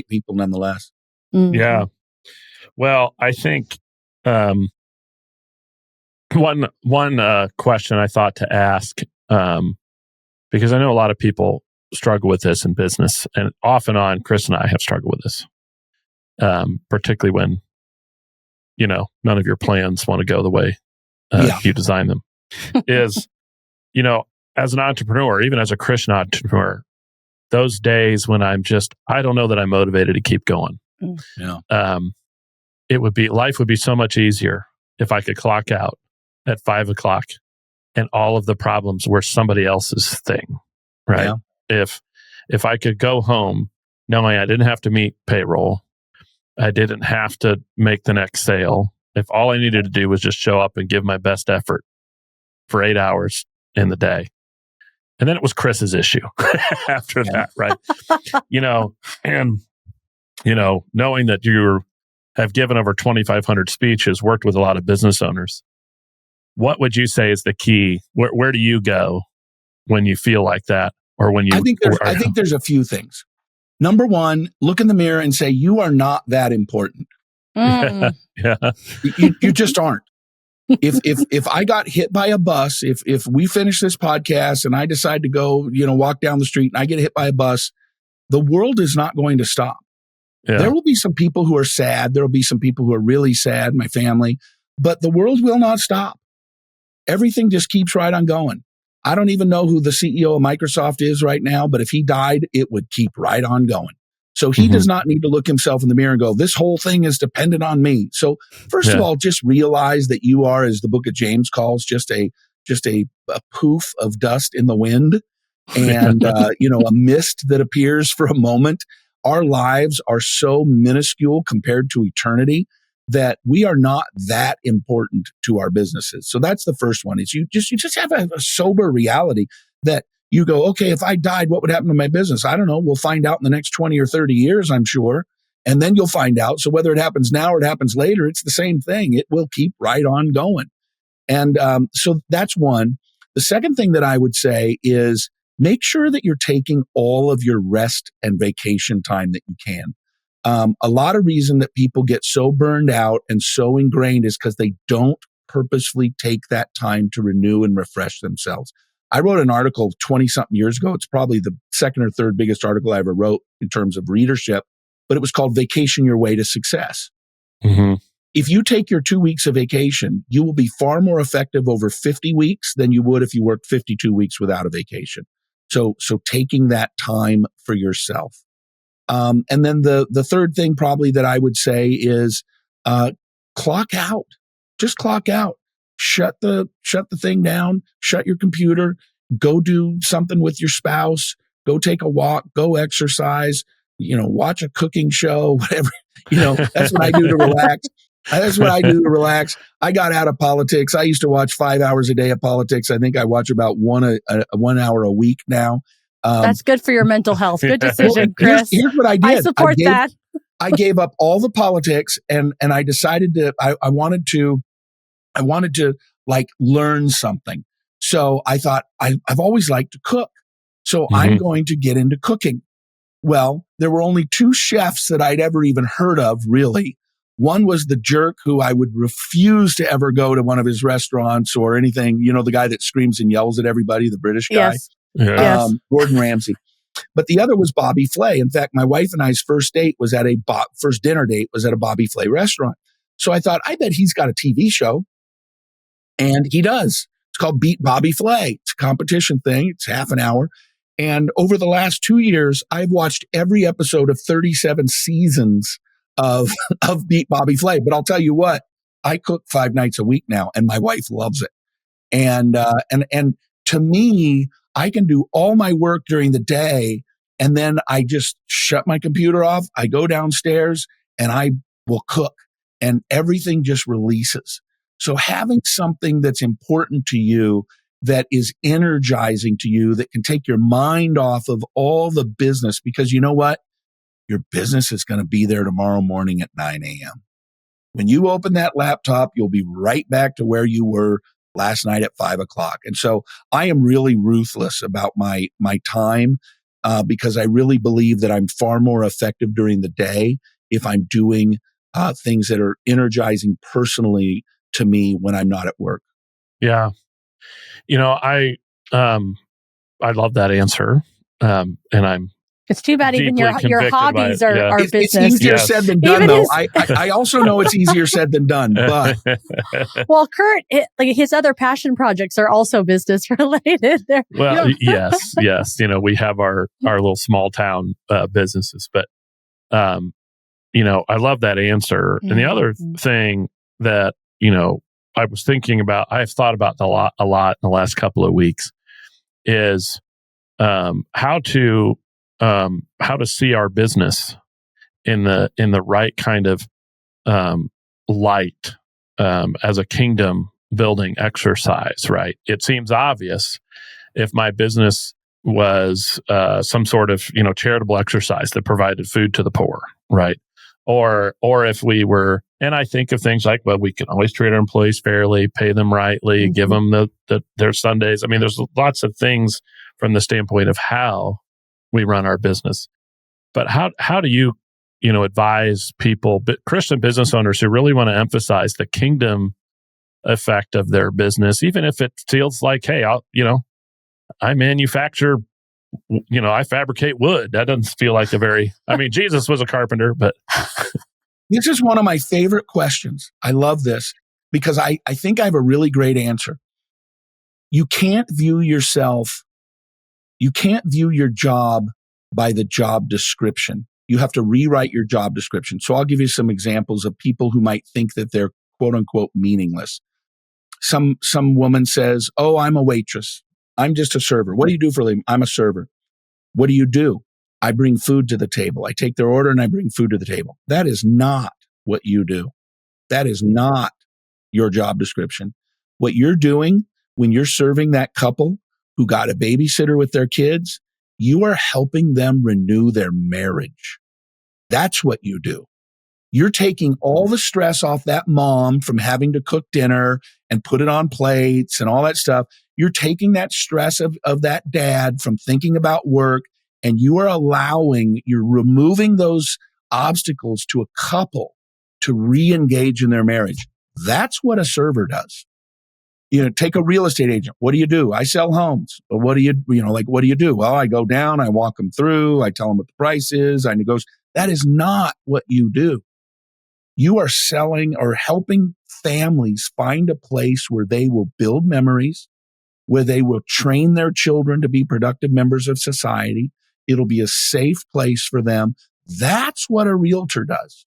Speaker 1: people nonetheless.
Speaker 2: Mm-hmm.
Speaker 3: Yeah. Well, I think one question I thought to ask, because I know a lot of people struggle with this in business, and off and on, Chris and I have struggled with this, particularly when, none of your plans want to go the way you design them, is, as an entrepreneur, even as a Christian entrepreneur, those days when I don't know that I'm motivated to keep going.
Speaker 1: Yeah.
Speaker 3: Life would be so much easier if I could clock out at 5 o'clock and all of the problems were somebody else's thing, right?
Speaker 1: Yeah.
Speaker 3: If I could go home knowing I didn't have to meet payroll, I didn't have to make the next sale. If all I needed to do was just show up and give my best effort for 8 hours in the day. And then it was Chris's issue after that, right? Knowing that you have given over 2,500 speeches, worked with a lot of business owners. What would you say is the key? Where do you go when you feel like that? Or when you,
Speaker 1: I think there's a few things. Number one, look in the mirror and say, you are not that important.
Speaker 3: Yeah.
Speaker 1: You just aren't. If I got hit by a bus, if we finish this podcast and I decide to go, walk down the street and I get hit by a bus, the world is not going to stop. Yeah. There will be some people who are sad. There will be some people who are really sad, my family, but the world will not stop. Everything just keeps right on going. I don't even know who the CEO of Microsoft is right now, but if he died, it would keep right on going. So he does not need to look himself in the mirror and go, this whole thing is dependent on me. So first of all, just realize that you are, as the book of James calls, just a poof of dust in the wind and, a mist that appears for a moment. Our lives are so minuscule compared to eternity that we are not that important to our businesses. So that's the first one. Is you just have a sober reality that you go, okay, if I died, what would happen to my business? I don't know. We'll find out in the next 20 or 30 years, I'm sure. And then you'll find out. So whether it happens now or it happens later, it's the same thing. It will keep right on going. And so that's one. The second thing that I would say is make sure that you're taking all of your rest and vacation time that you can. A lot of reason that people get so burned out and so ingrained is because they don't purposefully take that time to renew and refresh themselves. I wrote an article 20-something years ago. It's probably the second or third biggest article I ever wrote in terms of readership, but it was called Vacation Your Way to Success. Mm-hmm. If you take your 2 weeks of vacation, you will be far more effective over 50 weeks than you would if you worked 52 weeks without a vacation. So taking that time for yourself. And then the third thing probably that I would say is clock out. Just clock out. Shut the thing down. Shut your computer. Go do something with your spouse. Go take a walk. Go exercise. Watch a cooking show. Whatever. That's what I do to relax. I got out of politics. I used to watch 5 hours a day of politics. I think I watch about 1 hour a week now.
Speaker 2: That's good for your mental health. Good decision, Chris.
Speaker 1: Here's what I did.
Speaker 2: I support that.
Speaker 1: I gave up all the politics and I decided to, I wanted to like learn something. So I thought I've always liked to cook. So I'm going to get into cooking. Well, there were only 2 chefs that I'd ever even heard of, really. One was the jerk who I would refuse to ever go to one of his restaurants or anything. The guy that screams and yells at everybody, the British guy.
Speaker 2: Yes.
Speaker 1: Gordon Ramsay. But the other was Bobby Flay. In fact, my wife and I's first dinner date was at a Bobby Flay restaurant. So I thought, I bet he's got a TV show. And he does. It's called Beat Bobby Flay. It's a competition thing. It's half an hour. And over the last 2 years, I've watched every episode of 37 seasons of Beat Bobby Flay. But I'll tell you what, I cook 5 nights a week now, and my wife loves it. And to me, I can do all my work during the day, and then I just shut my computer off. I go downstairs and I will cook, and everything just releases. So having something that's important to you, that is energizing to you, that can take your mind off of all the business, because you know what? Your business is going to be there tomorrow morning at 9 a.m. When you open that laptop, you'll be right back to where you were last night at 5 o'clock. And so I am really ruthless about my time because I really believe that I'm far more effective during the day if I'm doing things that are energizing personally to me when I'm not at work.
Speaker 3: Yeah. I love that answer. And
Speaker 2: it's too bad even your hobbies are business.
Speaker 1: It's easier said than done, though. I also know it's easier said than done. But
Speaker 2: well, Kurt, his other passion projects are also business related.
Speaker 3: Well, yes. We have our little small town businesses, but I love that answer. And the other thing that, I was thinking about, I've thought about a lot in the last couple of weeks is how to see our business in the right kind of light as a kingdom building exercise, right? It seems obvious if my business was some sort of charitable exercise that provided food to the poor, right? Or if we were, and I think of things like, well, we can always treat our employees fairly, pay them rightly, give them their Sundays. I mean, there's lots of things from the standpoint of how we run our business. But how do you advise people, Christian business owners who really want to emphasize the kingdom effect of their business, even if it feels like, hey, I manufacture, I fabricate wood. That doesn't feel like Jesus was a carpenter, but.
Speaker 1: This is one of my favorite questions. I love this because I think I have a really great answer. You can't view your job by the job description. You have to rewrite your job description. So I'll give you some examples of people who might think that they're quote unquote meaningless. Some woman says, "Oh, I'm a waitress. I'm just a server. What do you do for a living?" "I'm a server." "What do you do?" "I bring food to the table. I take their order and I bring food to the table." That is not what you do. That is not your job description. What you're doing when you're serving that couple who got a babysitter with their kids, you are helping them renew their marriage. That's what you do. You're taking all the stress off that mom from having to cook dinner and put it on plates and all that stuff. You're taking that stress of that dad from thinking about work, and you're removing those obstacles to a couple to re-engage in their marriage. That's what a server does. Take a real estate agent. What do you do? "I sell homes." "But what do you do?" "Well, I go down, I walk them through, I tell them what the price is, I negotiate." That is not what you do. You are selling or helping families find a place where they will build memories, where they will train their children to be productive members of society. It'll be a safe place for them. That's what a realtor does.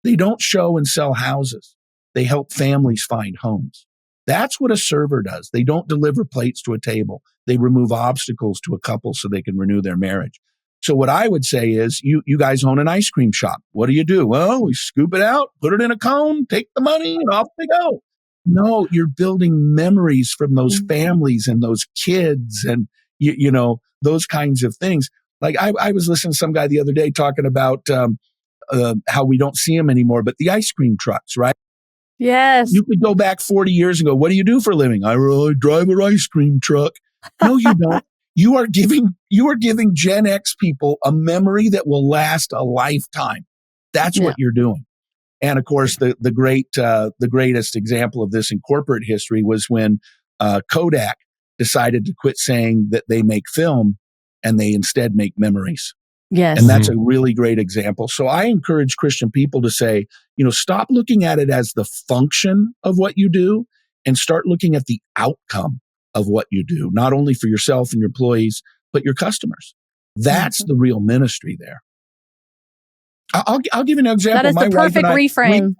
Speaker 1: They don't show and sell houses. They help families find homes. That's what a server does. They don't deliver plates to a table. They remove obstacles to a couple so they can renew their marriage. So what I would say is, you guys own an ice cream shop. What do you do? "Well, we scoop it out, put it in a cone, take the money, and off they go." No, you're building memories from those families and those kids and, those kinds of things. Like I was listening to some guy the other day talking about how we don't see them anymore, but the ice cream trucks, right?
Speaker 2: Yes.
Speaker 1: You could go back 40 years and go, "What do you do for a living?" "I drive an ice cream truck." No, you don't. You are giving Gen X people a memory that will last a lifetime. That's what you're doing. And of course, the greatest example of this in corporate history was when Kodak decided to quit saying that they make film and they instead make memories.
Speaker 2: Yes.
Speaker 1: And that's a really great example. So I encourage Christian people to say, stop looking at it as the function of what you do and start looking at the outcome of what you do, not only for yourself and your employees, but your customers. That's the real ministry there. I'll give you an example.
Speaker 2: That is the perfect reframe.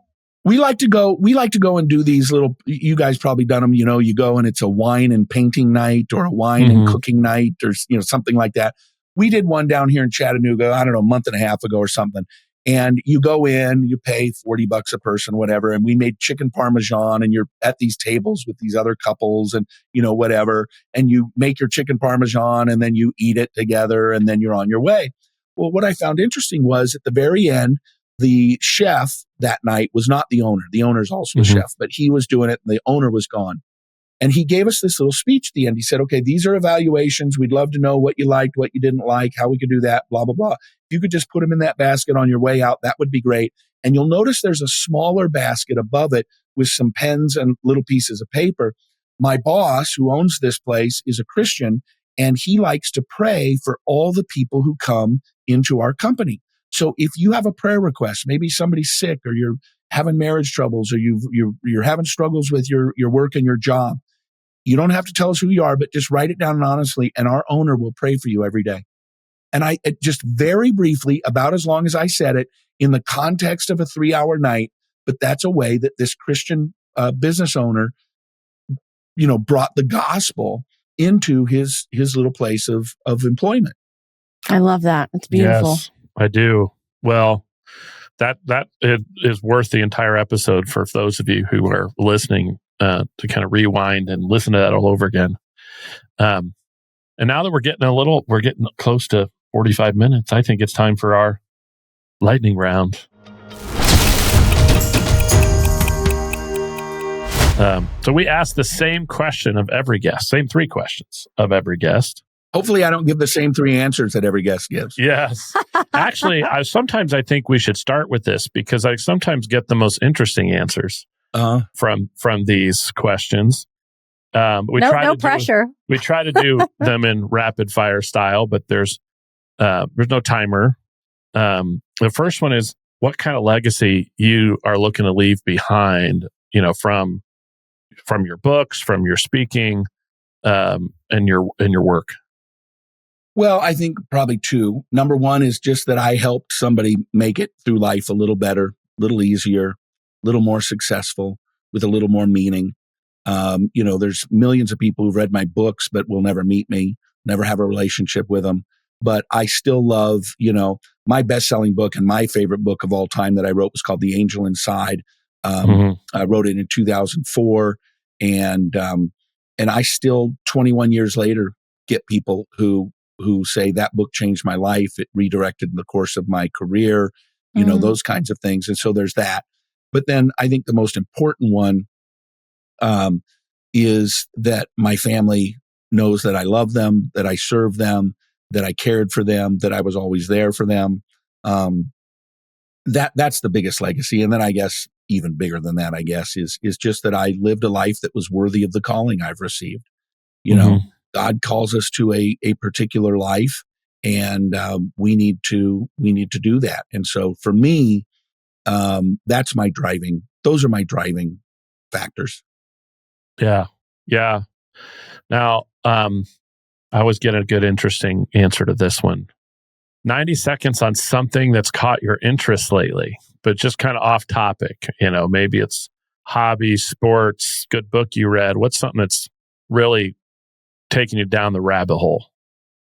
Speaker 1: We like to go and do these little, you guys probably done them, you go and it's a wine and painting night or a wine and cooking night or, something like that. We did one down here in Chattanooga, I don't know, a month and a half ago or something. And you go in, you pay $40 a person, whatever. And we made chicken Parmesan and you're at these tables with these other couples and, whatever. And you make your chicken Parmesan and then you eat it together and then you're on your way. Well, what I found interesting was at the very end, the chef that night was not the owner. The owner's also a chef, but he was doing it and the owner was gone. And he gave us this little speech at the end. He said, "Okay, these are evaluations. We'd love to know what you liked, what you didn't like, how we could do that, blah, blah, blah. If you could just put them in that basket on your way out, that would be great." And you'll notice there's a smaller basket above it with some pens and little pieces of paper. My boss, who owns this place, is a Christian, and he likes to pray for all the people who come into our company. So if you have a prayer request, maybe somebody's sick or you're having marriage troubles or you're having struggles with your work and your job, you don't have to tell us who you are, but just write it down honestly, and our owner will pray for you every day. And I just very briefly, about as long as I said it, in the context of a 3-hour night, but that's a way that this Christian business owner, brought the gospel into his little place of employment.
Speaker 2: I love that. It's beautiful.
Speaker 3: Yes, I do. Well, that is worth the entire episode for those of you who are listening to kind of rewind and listen to that all over again. And now that we're getting close to 45 minutes, I think it's time for our lightning round. So we ask the same question of every guest, same 3 questions of every guest.
Speaker 1: Hopefully I don't give the same 3 answers that every guest gives.
Speaker 3: Yes. Actually, sometimes I think we should start with this because I sometimes get the most interesting answers from these questions.
Speaker 2: No pressure.
Speaker 3: We try to do them in rapid fire style, but there's no timer. The first one is, what kind of legacy you are looking to leave behind, from your books, from your speaking, and your work?
Speaker 1: Well, I think probably 2. Number 1 is just that I helped somebody make it through life a little better, a little easier, a little more successful, with a little more meaning. There's millions of people who've read my books, but will never meet me, never have a relationship with them. But I still love, my best-selling book and my favorite book of all time that I wrote was called The Angel Inside. I wrote it in 2004. And I still, 21 years later, get people who say that book changed my life. It redirected the course of my career, those kinds of things. And so there's that. But then I think the most important one is that my family knows that I love them, that I serve them, that I cared for them, that I was always there for them. That's the biggest legacy. And then I guess even bigger than that, is just that I lived a life that was worthy of the calling I've received. God calls us to a particular life, and we need to do that. And so for me, those are my driving factors.
Speaker 3: Yeah. Yeah. Now, I always get a good, interesting answer to this one. 90 seconds on something that's caught your interest lately, but just kind of off topic. Maybe it's hobby, sports, good book you read. What's something that's really taking you down the rabbit hole?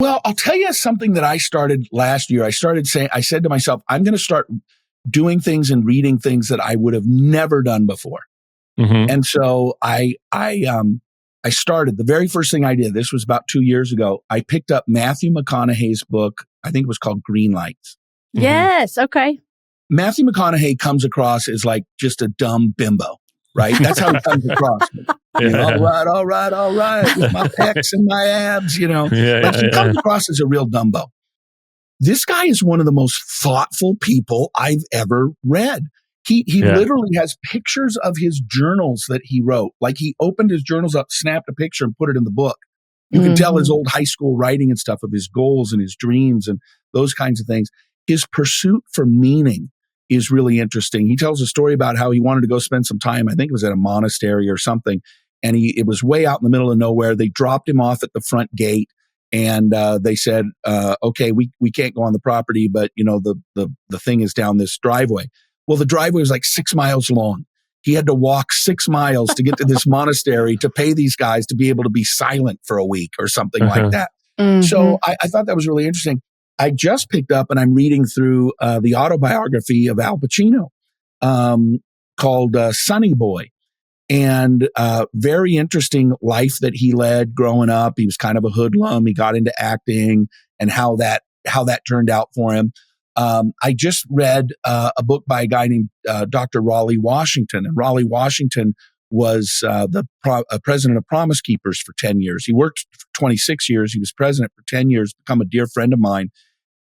Speaker 1: Well, I'll tell you something that I started last year. I said to myself, I'm going to start doing things and reading things that I would have never done before.
Speaker 3: Mm-hmm.
Speaker 1: And so I started, the very first thing I did, this was about 2 years ago, I picked up Matthew McConaughey's book. I think it was called Green Lights.
Speaker 2: Yes. Okay.
Speaker 1: Matthew McConaughey comes across as like just a dumb bimbo, right? That's how he comes across. All right, with my pecs and my abs, he comes across as a real dumbo. This guy is one of the most thoughtful people I've ever read. He literally has pictures of his journals that he wrote. Like he opened his journals up, snapped a picture and put it in the book. You can tell his old high school writing and stuff of his goals and his dreams and those kinds of things. His pursuit for meaning is really interesting. He tells a story about how he wanted to go spend some time, I think it was at a monastery or something, and it was way out in the middle of nowhere. They dropped him off at the front gate, and they said, okay, we can't go on the property, but the thing is down this driveway. Well, the driveway was like 6 miles long. He had to walk 6 miles to get to this monastery to pay these guys to be able to be silent for a week or something like that. Mm-hmm. So I thought that was really interesting. I just picked up and I'm reading through the autobiography of Al Pacino called Sonny Boy. And very interesting life that he led growing up. He was kind of a hoodlum. He got into acting and how that turned out for him. I just read a book by a guy named Dr. Raleigh Washington. And Raleigh Washington was the president of Promise Keepers for 10 years. He worked for 26 years. He was president for 10 years, become a dear friend of mine.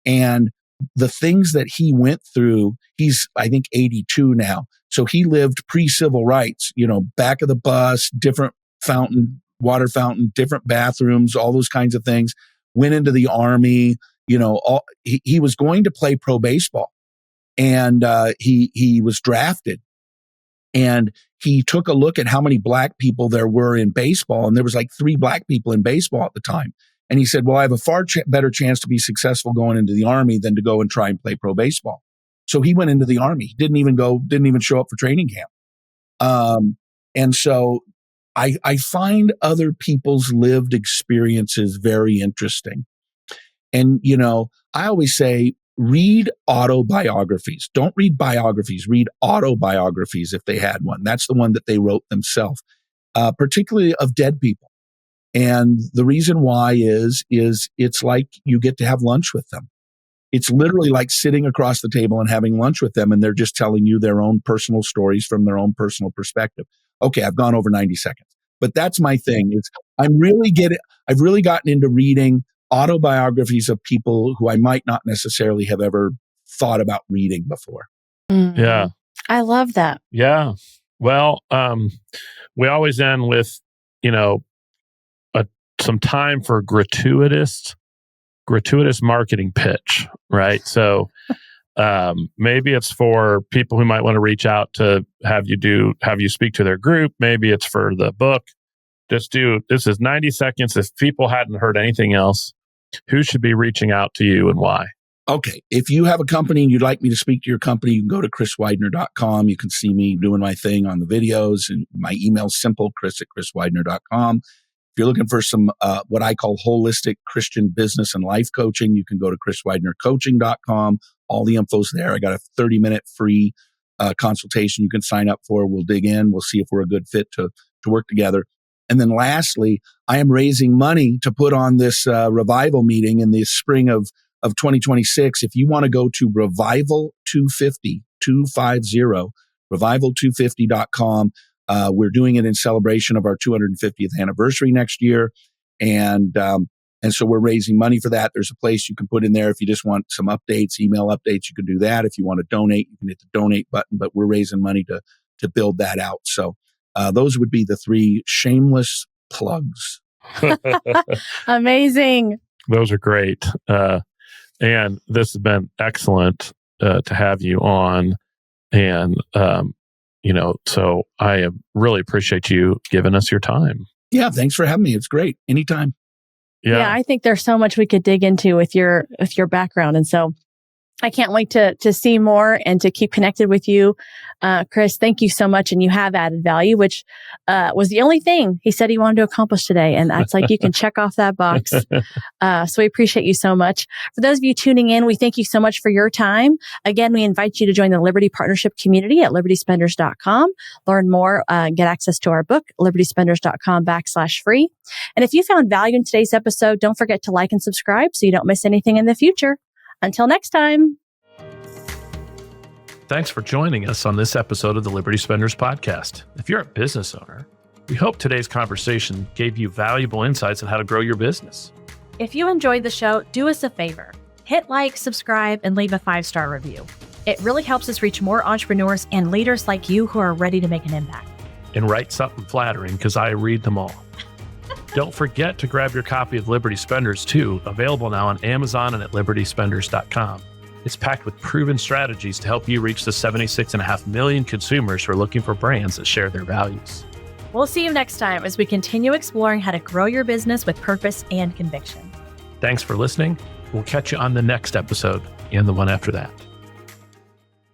Speaker 1: And the things that he went through, he's, I think, 82 now. So he lived pre-civil rights, back of the bus, different water fountain, different bathrooms, all those kinds of things. Went into the Army, he was going to play pro baseball, and he was drafted, and he took a look at how many black people there were in baseball, and there was like 3 black people in baseball at the time. And he said, well, I have a far better chance to be successful going into the Army than to go and try and play pro baseball. So he went into the Army, didn't even show up for training camp. And so I find other people's lived experiences very interesting. And, I always say, read autobiographies. Don't read biographies. Read autobiographies if they had one. That's the one that they wrote themselves, particularly of dead people. And the reason why is it's like you get to have lunch with them. It's literally like sitting across the table and having lunch with them, and they're just telling you their own personal stories from their own personal perspective. Okay, I've gone over 90 seconds. But that's my thing. I've really gotten into reading autobiographies of people who I might not necessarily have ever thought about reading before.
Speaker 2: Mm.
Speaker 3: Yeah.
Speaker 2: I love that.
Speaker 3: Yeah. Well, we always end with, some time for gratuitous marketing pitch, right? So maybe it's for people who might want to reach out to have you speak to their group. Maybe it's for the book. This is 90 seconds. If people hadn't heard anything else, who should be reaching out to you and why?
Speaker 1: Okay. If you have a company and you'd like me to speak to your company, you can go to chriswidener.com. You can see me doing my thing on the videos, and my email's simple, chris@chriswidener.com. If you're looking for some what I call holistic Christian business and life coaching, you can go to chriswidenercoaching.com. All the info's there. I got a 30-minute free consultation you can sign up for. We'll dig in. We'll see if we're a good fit to work together. And then lastly, I am raising money to put on this revival meeting in the spring of 2026. If you want to go to Revival 250, revival250.com. We're doing it in celebration of our 250th anniversary next year. And so we're raising money for that. There's a place you can put in there. If you just want some updates, email updates, you can do that. If you want to donate, you can hit the donate button, but we're raising money to build that out. So those would be the 3 shameless plugs.
Speaker 2: Amazing.
Speaker 3: Those are great. And this has been excellent to have you on. And, so I really appreciate you giving us your time.
Speaker 1: Yeah, thanks for having me. It's great. Anytime.
Speaker 2: Yeah, I think there's so much we could dig into with your background. And so I can't wait to see more and to keep connected with you. Chris, thank you so much. And you have added value, which was the only thing he said he wanted to accomplish today. And that's like, you can check off that box. So we appreciate you so much. For those of you tuning in, we thank you so much for your time. Again, we invite you to join the Liberty Partnership community at libertyspenders.com. Learn more, get access to our book, libertyspenders.com/free. And if you found value in today's episode, don't forget to like and subscribe so you don't miss anything in the future. Until next time.
Speaker 3: Thanks for joining us on this episode of the Liberty Spenders Podcast. If you're a business owner, we hope today's conversation gave you valuable insights on how to grow your business.
Speaker 2: If you enjoyed the show, do us a favor. Hit like, subscribe, and leave a 5-star review. It really helps us reach more entrepreneurs and leaders like you who are ready to make an impact.
Speaker 3: And write something flattering, because I read them all. Don't forget to grab your copy of Liberty Spenders too, available now on Amazon and at libertyspenders.com. It's packed with proven strategies to help you reach the 76.5 million consumers who are looking for brands that share their values.
Speaker 2: We'll see you next time as we continue exploring how to grow your business with purpose and conviction.
Speaker 3: Thanks for listening. We'll catch you on the next episode and the one after that.